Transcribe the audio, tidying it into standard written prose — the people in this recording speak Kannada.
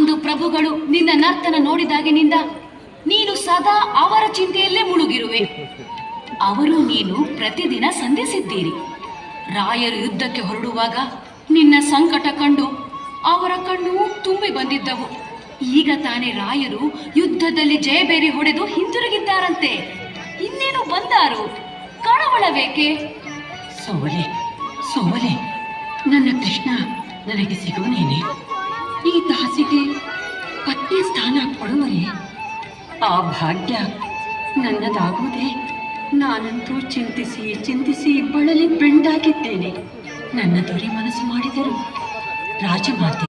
ಅಂದು ಪ್ರಭುಗಳು ನಿನ್ನ ನರ್ತನ ನೋಡಿದಾಗಿನಿಂದ ನೀನು ಸದಾ ಅವರ ಚಿಂತೆಯಲ್ಲೇ ಮುಳುಗಿರುವೆ. ಅವರು ನೀನು ಪ್ರತಿದಿನ ಸಂಧಿಸಿದ್ದೀರಿ. ರಾಯರು ಯುದ್ಧಕ್ಕೆ ಹೊರಡುವಾಗ ನಿನ್ನ ಸಂಕಟ ಕಂಡು ಅವರ ಕಣ್ಣು ತುಂಬಿ ಬಂದಿದ್ದವು. ಈಗ ತಾನೇ ರಾಯರು ಯುದ್ಧದಲ್ಲಿ ಜಯಬೇರಿ ಹೊಡೆದು ಹಿಂತಿರುಗಿದ್ದಾರಂತೆ. ಇನ್ನೇನು ಬಂದಾರು, ಕಳವಳಬೇಕೆ? ಸೋಲೆ ಸೋಲೆ, ನನ್ನ ಕೃಷ್ಣ ನನಗೆ ಸಿಗೋನೇನೆ? ಈ ದಾಸಿಗೆ ಪತ್ನಿ ಸ್ಥಾನ ಕೊಡುವರೆ? ಆ ಭಾಗ್ಯ ನನ್ನದಾಗುವುದೇ? ನಾನಂತೂ ಚಿಂತಿಸಿ ಚಿಂತಿಸಿ ಬಳಲಿ ಬೆಂಡಾಗಿದ್ದೇನೆ. ನನ್ನ ದೊರೆ ಮನಸ್ಸು ಮಾಡಿದರು ರಾಜಮಾತೆ